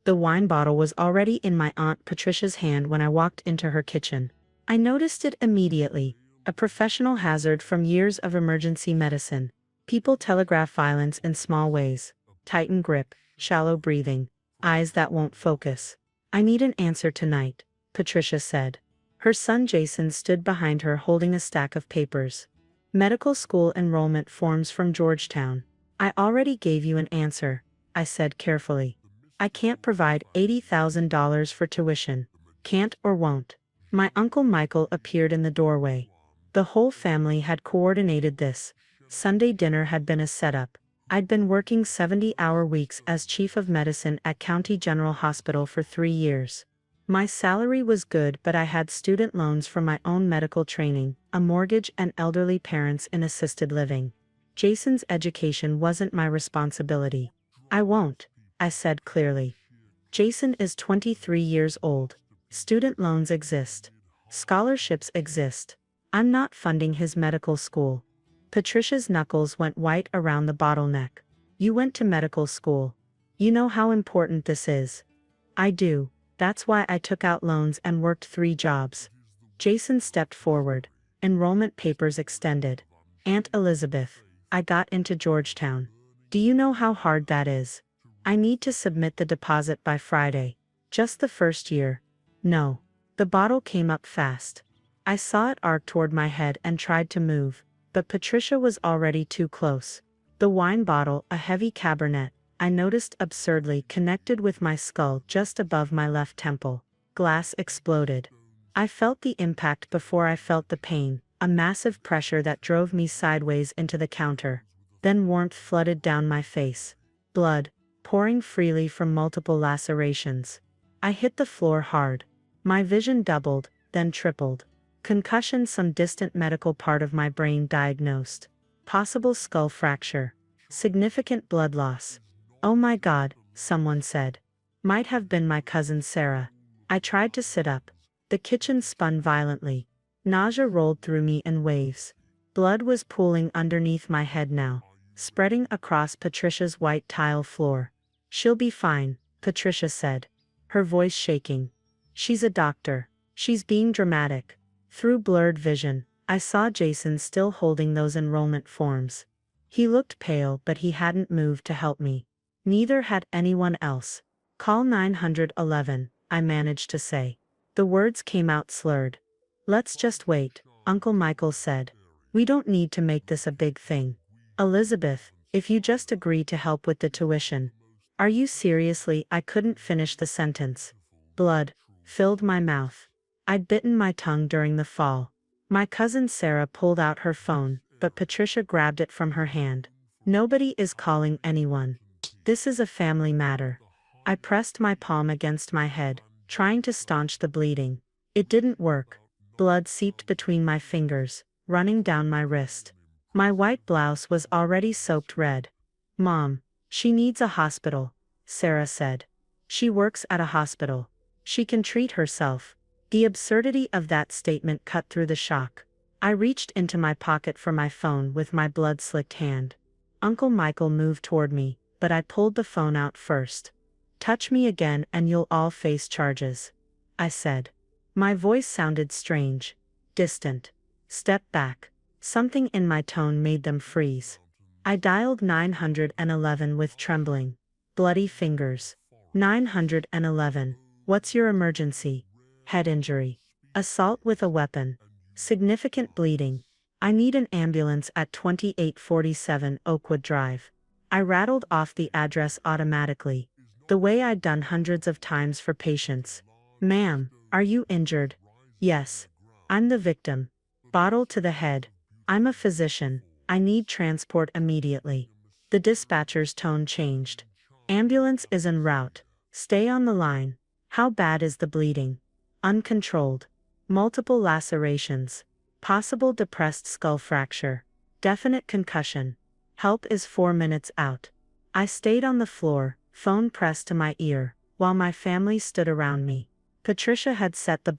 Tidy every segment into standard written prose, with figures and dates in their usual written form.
The wine bottle was already in my Aunt Patricia's hand when I walked into her kitchen. I noticed it immediately, a professional hazard from years of emergency medicine. People telegraph violence in small ways. Tighten grip, shallow breathing, eyes that won't focus. I need an answer tonight, Patricia said. Her son Jason stood behind her holding a stack of papers. Medical school enrollment forms from Georgetown. I already gave you an answer, I said carefully. I can't provide $80,000 for tuition. Can't or won't. My Uncle Michael appeared in the doorway. The whole family had coordinated this. Sunday dinner had been a setup. I'd been working 70-hour weeks as chief of medicine at County General Hospital for 3 years. My salary was good, but I had student loans from my own medical training, a mortgage, and elderly parents in assisted living. Jason's education wasn't my responsibility. I won't, I said clearly. Jason is 23 years old. Student loans exist. Scholarships exist. I'm not funding his medical school. Patricia's knuckles went white around the bottleneck. You went to medical school. You know how important this is. I do. That's why I took out loans and worked 3 jobs. Jason stepped forward. Enrollment papers extended. Aunt Elizabeth, I got into Georgetown. Do you know how hard that is? I need to submit the deposit by Friday. Just the first year. No. The bottle came up fast. I saw it arc toward my head and tried to move, but Patricia was already too close. The wine bottle, a heavy cabernet, I noticed absurdly connected with my skull just above my left temple. Glass exploded. I felt the impact before I felt the pain, a massive pressure that drove me sideways into the counter. Then warmth flooded down my face. Blood, pouring freely from multiple lacerations. I hit the floor hard. My vision doubled, then tripled. Concussion, some distant medical part of my brain diagnosed. Possible skull fracture. Significant blood loss. Oh my God, someone said. Might have been my cousin Sarah. I tried to sit up. The kitchen spun violently. Nausea rolled through me in waves. Blood was pooling underneath my head now, spreading across Patricia's white tile floor. She'll be fine, Patricia said, her voice shaking. She's a doctor. She's being dramatic. Through blurred vision, I saw Jason still holding those enrollment forms. He looked pale, but he hadn't moved to help me. Neither had anyone else. Call 911, I managed to say. The words came out slurred. Let's just wait, Uncle Michael said. We don't need to make this a big thing. Elizabeth, if you just agree to help with the tuition. Are you seriously? I couldn't finish the sentence. Blood filled my mouth. I'd bitten my tongue during the fall. My cousin Sarah pulled out her phone, but Patricia grabbed it from her hand. Nobody is calling anyone. This is a family matter. I pressed my palm against my head, trying to staunch the bleeding. It didn't work. Blood seeped between my fingers, running down my wrist. My white blouse was already soaked red. Mom, she needs a hospital, Sarah said. She works at a hospital. She can treat herself. The absurdity of that statement cut through the shock. I reached into my pocket for my phone with my blood-slicked hand. Uncle Michael moved toward me, but I pulled the phone out first. Touch me again and you'll all face charges, I said. My voice sounded strange, distant. Step back. Something in my tone made them freeze. I dialed 911 with trembling, bloody fingers. 911, what's your emergency? Head injury. Assault with a weapon. Significant bleeding. I need an ambulance at 2847 Oakwood Drive. I rattled off the address automatically, the way I'd done hundreds of times for patients. Ma'am, are you injured? Yes. I'm the victim. Bottle to the head. I'm a physician. I need transport immediately. The dispatcher's tone changed. Ambulance is en route. Stay on the line. How bad is the bleeding? Uncontrolled. Multiple lacerations. Possible depressed skull fracture. Definite concussion. Help is 4 minutes out. I stayed on the floor, phone pressed to my ear, while my family stood around me. Patricia had set the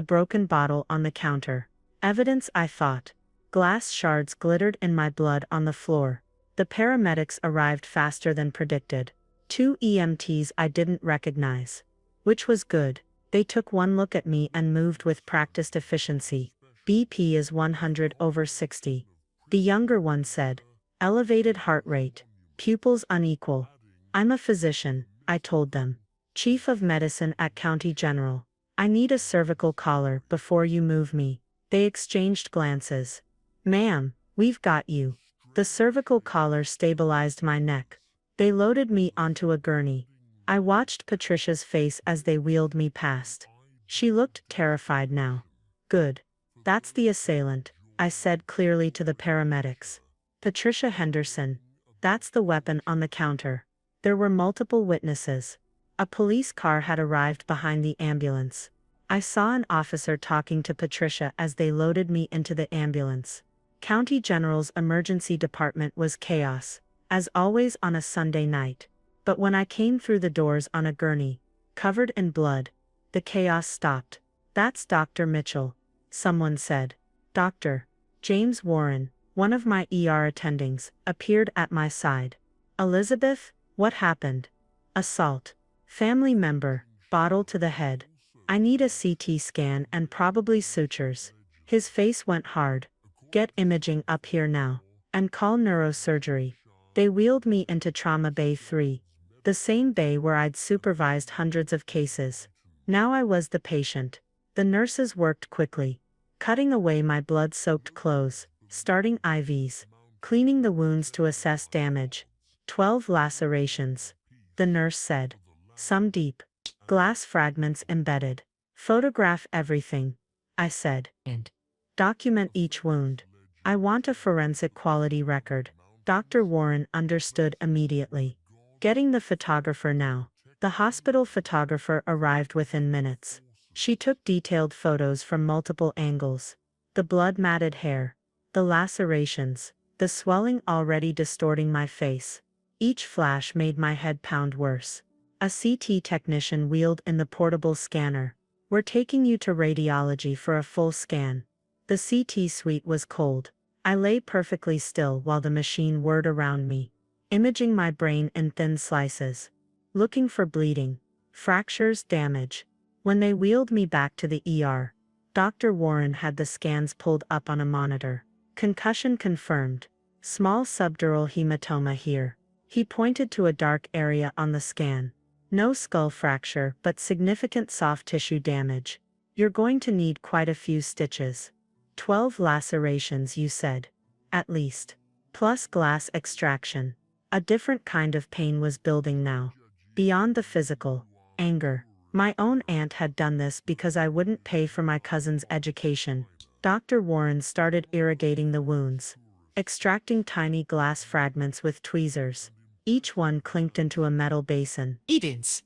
broken bottle on the counter. Evidence, I thought. Glass shards glittered in my blood on the floor. The paramedics arrived faster than predicted. 2 EMTs I didn't recognize. Which was good. They took one look at me and moved with practiced efficiency. BP is 100/60. The younger one said. Elevated heart rate. Pupils unequal. I'm a physician, I told them. Chief of medicine at County General. I need a cervical collar before you move me. They exchanged glances. Ma'am, we've got you. The cervical collar stabilized my neck. They loaded me onto a gurney. I watched Patricia's face as they wheeled me past. She looked terrified now. Good. That's the assailant, I said clearly to the paramedics. Patricia Henderson. That's the weapon on the counter. There were multiple witnesses. A police car had arrived behind the ambulance. I saw an officer talking to Patricia as they loaded me into the ambulance. County General's emergency department was chaos, as always on a Sunday night. But when I came through the doors on a gurney, covered in blood, the chaos stopped. That's Dr. Mitchell, someone said. Dr. James Warren, one of my ER attendings, appeared at my side. Elizabeth, what happened? Assault. Family member, bottle to the head. I need a CT scan and probably sutures. His face went hard. Get imaging up here now. And call neurosurgery. They wheeled me into Trauma Bay 3. The same bay where I'd supervised hundreds of cases. Now I was the patient. The nurses worked quickly, cutting away my blood-soaked clothes, starting IVs, cleaning the wounds to assess damage. 12 lacerations. The nurse said. Some deep. Glass fragments embedded. Photograph everything, I said. And document each wound. I want a forensic quality record. Dr. Warren understood immediately. Getting the photographer now. The hospital photographer arrived within minutes. She took detailed photos from multiple angles. The blood-matted hair. The lacerations. The swelling already distorting my face. Each flash made my head pound worse. A CT technician wheeled in the portable scanner. We're taking you to radiology for a full scan. The CT suite was cold. I lay perfectly still while the machine whirred around me, imaging my brain in thin slices, looking for bleeding, fractures, damage. When they wheeled me back to the ER, Dr. Warren had the scans pulled up on a monitor. Concussion confirmed. Small subdural hematoma here. He pointed to a dark area on the scan. No skull fracture, but significant soft tissue damage. You're going to need quite a few stitches. 12 lacerations, you said. At least. Plus glass extraction. A different kind of pain was building now. Beyond the physical. Anger. My own aunt had done this because I wouldn't pay for my cousin's education. Dr. Warren started irrigating the wounds, extracting tiny glass fragments with tweezers. Each one clinked into a metal basin. Edens.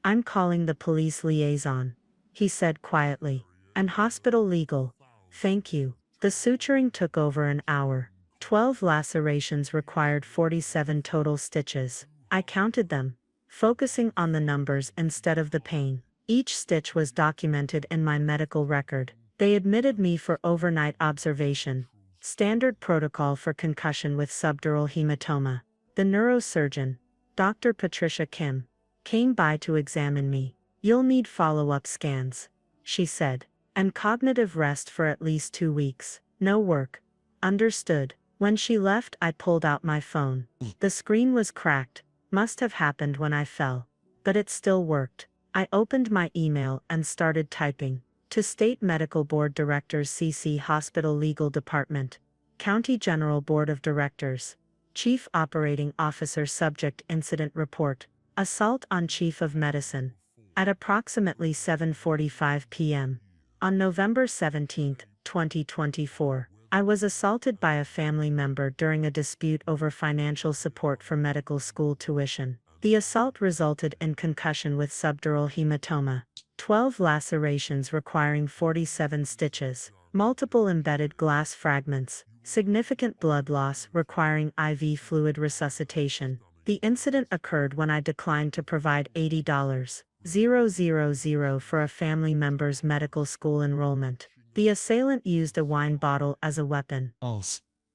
I'm calling the police liaison, he said quietly. And hospital legal. Thank you. The suturing took over an hour. 12 lacerations required 47 total stitches. I counted them, focusing on the numbers instead of the pain. Each stitch was documented in my medical record. They admitted me for overnight observation. Standard protocol for concussion with subdural hematoma. The neurosurgeon, Dr. Patricia Kim, came by to examine me. You'll need follow-up scans, she said, and cognitive rest for at least 2 weeks. No work. Understood. When she left, I pulled out my phone. The screen was cracked. Must have happened when I fell. But it still worked. I opened my email and started typing. To State Medical Board Directors, CC Hospital Legal Department. County General Board of Directors. Chief Operating Officer Subject Incident Report. Assault on Chief of Medicine. At approximately 7:45 p.m. on November 17, 2024, I was assaulted by a family member during a dispute over financial support for medical school tuition. The assault resulted in concussion with subdural hematoma, 12 lacerations requiring 47 stitches, multiple embedded glass fragments, significant blood loss requiring IV fluid resuscitation. The incident occurred when I declined to provide $80,000 for a family member's medical school enrollment. The assailant used a wine bottle as a weapon.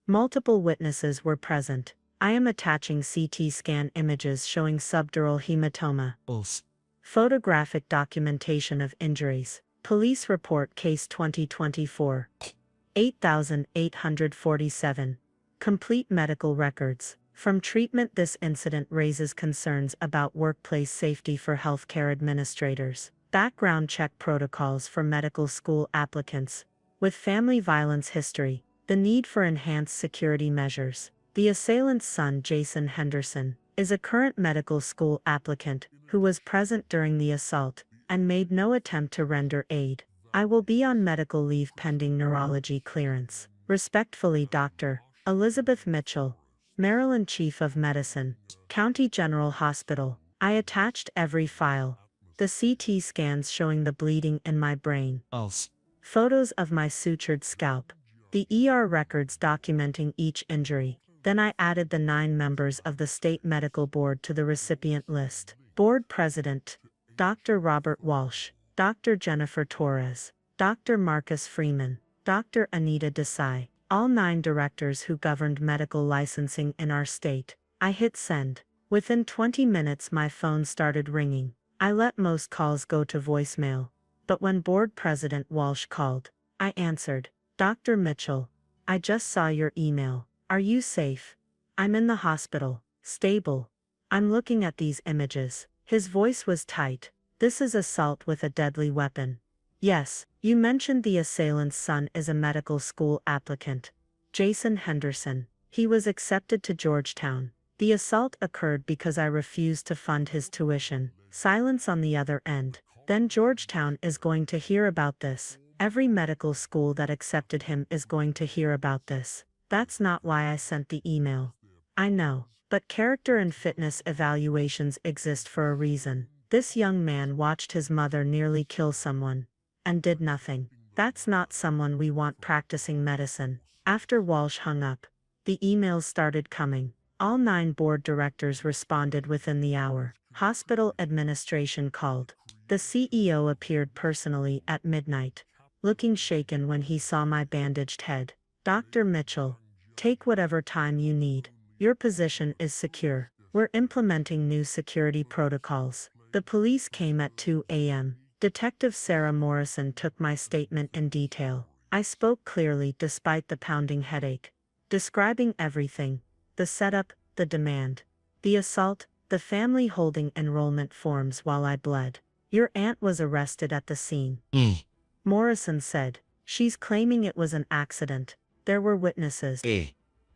Multiple witnesses were present. I am attaching CT scan images showing subdural hematoma. Photographic documentation of injuries. Police report case 2024. 8847. Complete medical records. From treatment, this incident raises concerns about workplace safety for healthcare administrators. Background check protocols for medical school applicants. With family violence history, the need for enhanced security measures. The assailant's son, Jason Henderson, is a current medical school applicant who was present during the assault and made no attempt to render aid. I will be on medical leave pending neurology clearance. Respectfully, Dr. Elizabeth Mitchell, Maryland Chief of Medicine, County General Hospital. I attached every file. The CT scans showing the bleeding in my brain. Photos of my sutured scalp. The ER records documenting each injury. Then I added the 9 members of the State Medical Board to the recipient list. Board President, Dr. Robert Walsh, Dr. Jennifer Torres, Dr. Marcus Freeman, Dr. Anita Desai, all 9 directors who governed medical licensing in our state. I hit send. Within 20 minutes my phone started ringing. I let most calls go to voicemail. But when Board President Walsh called, I answered. Dr. Mitchell, I just saw your email. Are you safe? I'm in the hospital. Stable. I'm looking at these images. His voice was tight. This is assault with a deadly weapon. Yes, you mentioned the assailant's son is a medical school applicant. Jason Henderson. He was accepted to Georgetown. The assault occurred because I refused to fund his tuition. Silence on the other end. Then Georgetown is going to hear about this. Every medical school that accepted him is going to hear about this. That's not why I sent the email. I know, but character and fitness evaluations exist for a reason. This young man watched his mother nearly kill someone and did nothing. That's not someone we want practicing medicine. After Walsh hung up, the emails started coming. All 9 board directors responded within the hour. Hospital administration called. The CEO appeared personally at midnight, looking shaken when he saw my bandaged head. Dr. Mitchell, take whatever time you need. Your position is secure. We're implementing new security protocols. The police came at 2 a.m. Detective Sarah Morrison took my statement in detail. I spoke clearly despite the pounding headache, describing everything: the setup, the demand, the assault, the family holding enrollment forms while I bled. Your aunt was arrested at the scene. Morrison said. She's claiming it was an accident. There were witnesses.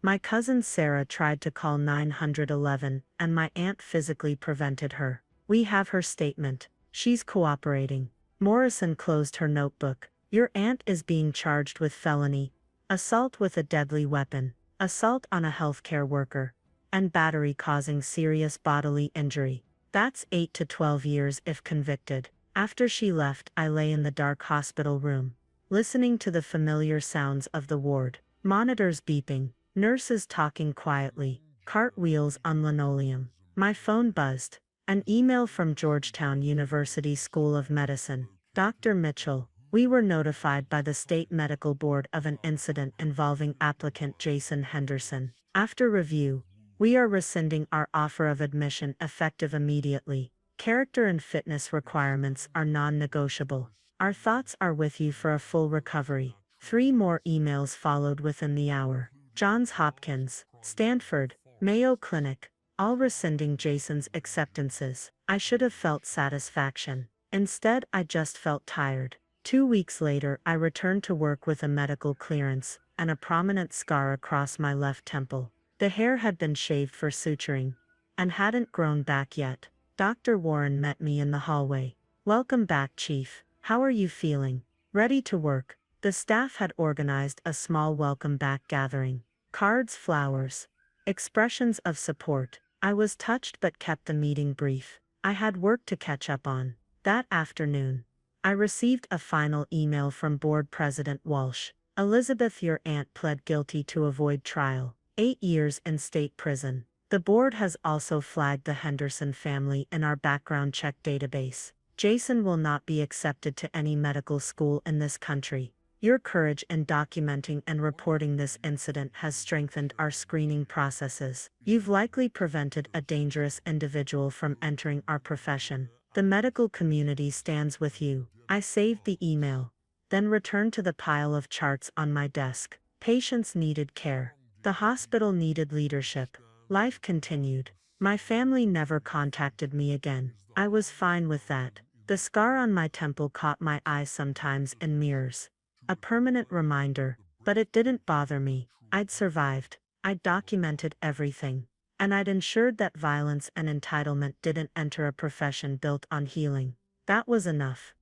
My cousin Sarah tried to call 911, and my aunt physically prevented her. We have her statement. She's cooperating. Morrison closed her notebook. Your aunt is being charged with felony, assault with a deadly weapon, assault on a healthcare worker, and battery causing serious bodily injury. That's 8 to 12 years if convicted. After she left, I lay in the dark hospital room, listening to the familiar sounds of the ward. Monitors beeping, nurses talking quietly, cartwheels on linoleum. My phone buzzed. An email from Georgetown University School of Medicine. Dr. Mitchell, we were notified by the State Medical Board of an incident involving applicant Jason Henderson. After review, we are rescinding our offer of admission effective immediately. Character and fitness requirements are non-negotiable. Our thoughts are with you for a full recovery. 3 more emails followed within the hour. Johns Hopkins, Stanford, Mayo Clinic, all rescinding Jason's acceptances. I should have felt satisfaction. Instead, I just felt tired. 2 weeks later, I returned to work with a medical clearance and a prominent scar across my left temple. The hair had been shaved for suturing and hadn't grown back yet. Dr. Warren met me in the hallway. Welcome back, Chief. How are you feeling? Ready to work? The staff had organized a small welcome back gathering. Cards, flowers, expressions of support. I was touched but kept the meeting brief. I had work to catch up on. That afternoon, I received a final email from Board President Walsh. Elizabeth, your aunt pled guilty to avoid trial. 8 years in state prison. The board has also flagged the Henderson family in our background check database. Jason will not be accepted to any medical school in this country. Your courage in documenting and reporting this incident has strengthened our screening processes. You've likely prevented a dangerous individual from entering our profession. The medical community stands with you. I saved the email, then returned to the pile of charts on my desk. Patients needed care. The hospital needed leadership. Life continued. My family never contacted me again. I was fine with that. The scar on my temple caught my eye sometimes in mirrors. A permanent reminder, but it didn't bother me. I'd survived. I'd documented everything. And I'd ensured that violence and entitlement didn't enter a profession built on healing. That was enough.